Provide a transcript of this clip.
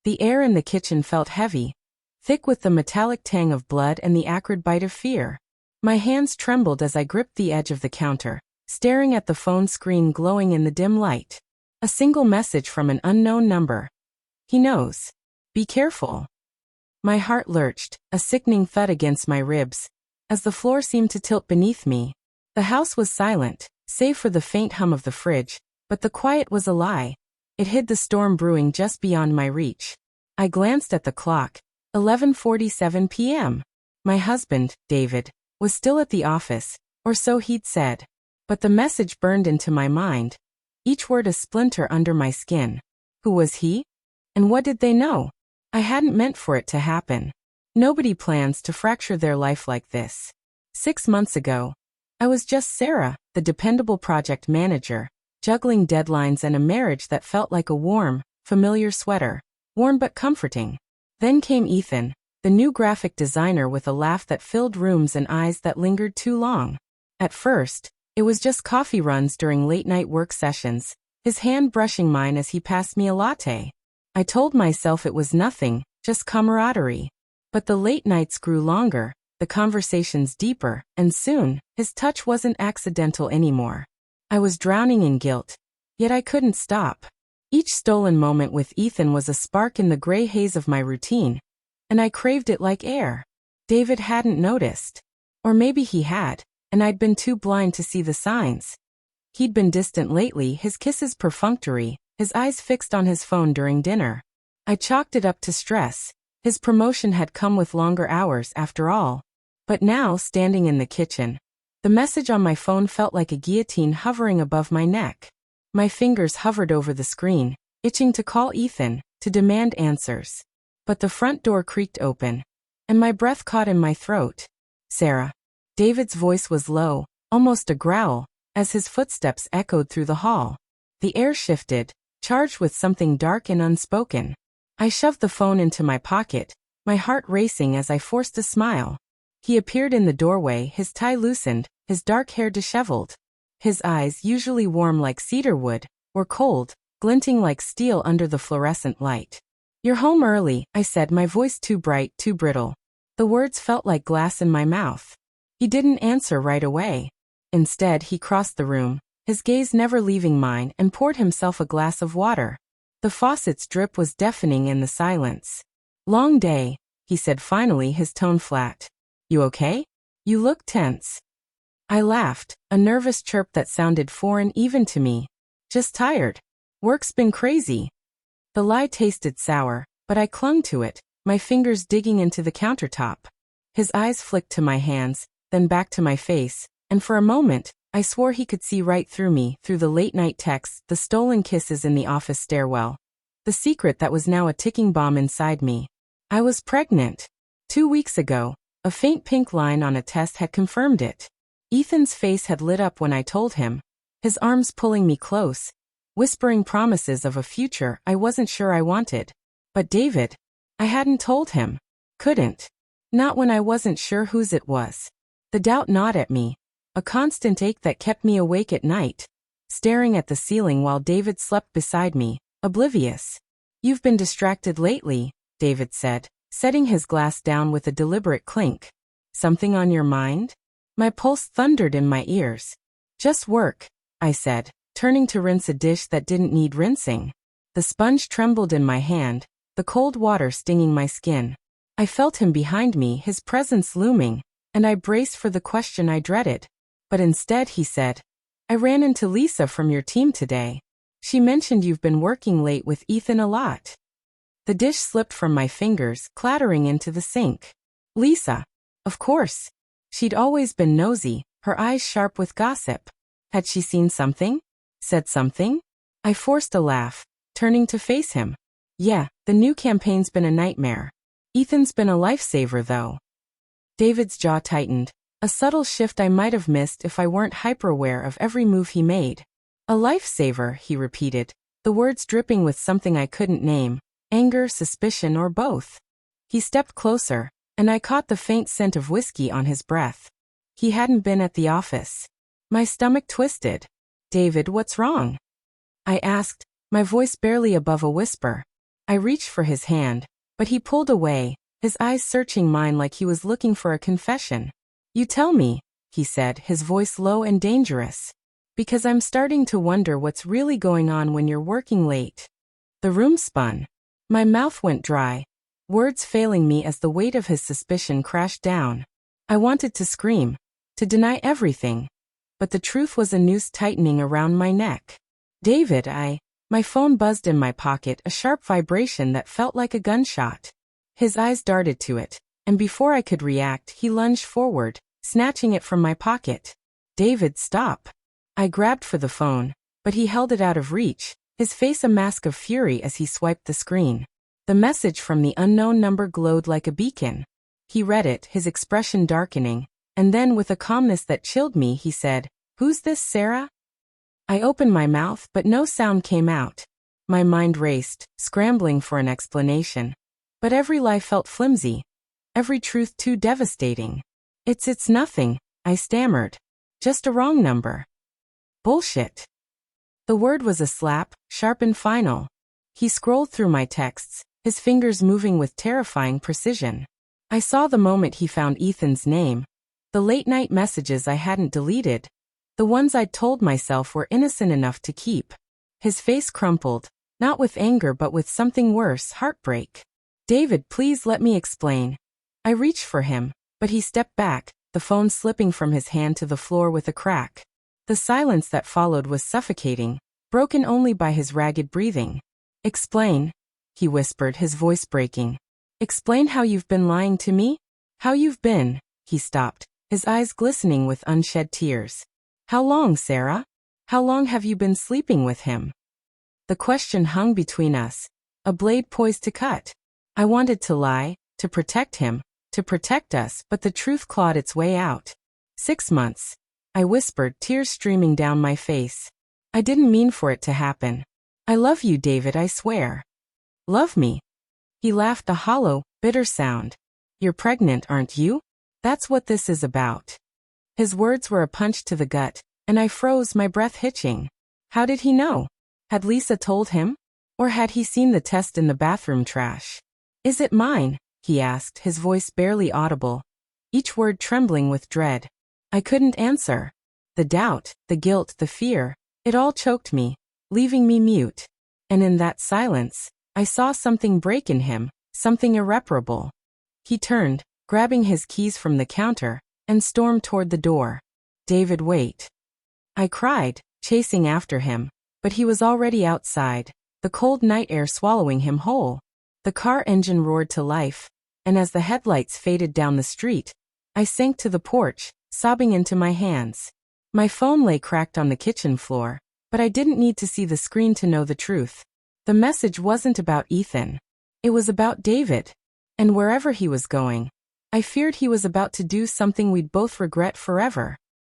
The air in the kitchen felt heavy, thick with the metallic tang of blood and the acrid bite of fear. My hands trembled as I gripped the edge of the counter, staring at the phone screen glowing in the dim light. A single message from an unknown number. He knows. Be careful. My heart lurched, a sickening thud against my ribs, as the floor seemed to tilt beneath me. The house was silent, save for the faint hum of the fridge, but the quiet was a lie. It hid the storm brewing just beyond my reach. I glanced at the clock. 11:47 p.m. My husband, David, was still at the office, or so he'd said. But the message burned into my mind, each word a splinter under my skin. Who was he? And what did they know? I hadn't meant for it to happen. Nobody plans to fracture their life like this. 6 months ago, I was just Sarah, the dependable project manager, juggling deadlines and a marriage that felt like a warm, familiar sweater, warm but comforting. Then came Ethan, the new graphic designer with a laugh that filled rooms and eyes that lingered too long. At first, it was just coffee runs during late-night work sessions, his hand brushing mine as he passed me a latte. I told myself it was nothing, just camaraderie. But the late nights grew longer, the conversations deeper, and soon, his touch wasn't accidental anymore. I was drowning in guilt, yet I couldn't stop. Each stolen moment with Ethan was a spark in the gray haze of my routine, and I craved it like air. David hadn't noticed. Or maybe he had, and I'd been too blind to see the signs. He'd been distant lately, his kisses perfunctory, his eyes fixed on his phone during dinner. I chalked it up to stress. His promotion had come with longer hours after all. But now, standing in the kitchen, the message on my phone felt like a guillotine hovering above my neck. My fingers hovered over the screen, itching to call Ethan, to demand answers. But the front door creaked open, and my breath caught in my throat. Sarah. David's voice was low, almost a growl, as his footsteps echoed through the hall. The air shifted, charged with something dark and unspoken. I shoved the phone into my pocket, my heart racing as I forced a smile. He appeared in the doorway, his tie loosened, his dark hair disheveled. His eyes, usually warm like cedar wood, were cold, glinting like steel under the fluorescent light. You're home early, I said, my voice too bright, too brittle. The words felt like glass in my mouth. He didn't answer right away. Instead, he crossed the room, his gaze never leaving mine, and poured himself a glass of water. The faucet's drip was deafening in the silence. Long day, he said finally, his tone flat. You okay? You look tense. I laughed, a nervous chirp that sounded foreign even to me. Just tired. Work's been crazy. The lie tasted sour, but I clung to it, my fingers digging into the countertop. His eyes flicked to my hands, then back to my face, and for a moment, I swore he could see right through me, through the late-night texts, the stolen kisses in the office stairwell. The secret that was now a ticking bomb inside me. I was pregnant. 2 weeks ago, a faint pink line on a test had confirmed it. Ethan's face had lit up when I told him, his arms pulling me close, whispering promises of a future I wasn't sure I wanted. But David, I hadn't told him. Couldn't. Not when I wasn't sure whose it was. The doubt gnawed at me, a constant ache that kept me awake at night, staring at the ceiling while David slept beside me, oblivious. You've been distracted lately, David said, setting his glass down with a deliberate clink. Something on your mind? My pulse thundered in my ears. Just work, I said, turning to rinse a dish that didn't need rinsing. The sponge trembled in my hand, the cold water stinging my skin. I felt him behind me, his presence looming, and I braced for the question I dreaded. But instead he said, I ran into Lisa from your team today. She mentioned you've been working late with Ethan a lot. The dish slipped from my fingers, clattering into the sink. Lisa. Of course. She'd always been nosy, her eyes sharp with gossip. Had she seen something? Said something? I forced a laugh, turning to face him. Yeah, the new campaign's been a nightmare. Ethan's been a lifesaver though. David's jaw tightened, a subtle shift I might have missed if I weren't hyper-aware of every move he made. A lifesaver, he repeated, the words dripping with something I couldn't name, anger, suspicion, or both. He stepped closer, and I caught the faint scent of whiskey on his breath. He hadn't been at the office. My stomach twisted. David, what's wrong? I asked, my voice barely above a whisper. I reached for his hand, but he pulled away, his eyes searching mine like he was looking for a confession. "You tell me," he said, his voice low and dangerous. "Because I'm starting to wonder what's really going on when you're working late." The room spun. My mouth went dry, words failing me as the weight of his suspicion crashed down. I wanted to scream, to deny everything, but the truth was a noose tightening around my neck. "David, My phone buzzed in my pocket, a sharp vibration that felt like a gunshot. His eyes darted to it, and before I could react, he lunged forward, snatching it from my pocket. "David, stop." I grabbed for the phone, but he held it out of reach, his face a mask of fury as he swiped the screen. The message from the unknown number glowed like a beacon. He read it, his expression darkening, and then with a calmness that chilled me, he said, "Who's this, Sarah?" I opened my mouth, but no sound came out. My mind raced, scrambling for an explanation. But every lie felt flimsy, every truth too devastating. It's nothing," I stammered. "Just a wrong number." "Bullshit." The word was a slap, sharp and final. He scrolled through my texts, his fingers moving with terrifying precision. I saw the moment he found Ethan's name. The late-night messages I hadn't deleted. The ones I'd told myself were innocent enough to keep. His face crumpled, not with anger but with something worse, heartbreak. "David, please let me explain." I reached for him, but he stepped back, the phone slipping from his hand to the floor with a crack. The silence that followed was suffocating, broken only by his ragged breathing. "Explain," he whispered, his voice breaking. "Explain how you've been lying to me? How you've been—" He stopped, his eyes glistening with unshed tears. "How long, Sarah? How long have you been sleeping with him?" The question hung between us, a blade poised to cut. I wanted to lie, to protect him, to protect us, but the truth clawed its way out. 6 months. I whispered, tears streaming down my face. "I didn't mean for it to happen. I love you, David, I swear." "Love me?" He laughed, a hollow, bitter sound. "You're pregnant, aren't you? That's what this is about." His words were a punch to the gut, and I froze, my breath hitching. How did he know? Had Lisa told him? Or had he seen the test in the bathroom trash? "Is it mine?" he asked, his voice barely audible, each word trembling with dread. I couldn't answer. The doubt, the guilt, the fear, it all choked me, leaving me mute. And in that silence, I saw something break in him, something irreparable. He turned, grabbing his keys from the counter, and stormed toward the door. "David, wait." I cried, chasing after him, but he was already outside, the cold night air swallowing him whole. The car engine roared to life, and as the headlights faded down the street, I sank to the porch, sobbing into my hands. My phone lay cracked on the kitchen floor, but I didn't need to see the screen to know the truth. The message wasn't about Ethan. It was about David. And wherever he was going, I feared he was about to do something we'd both regret forever.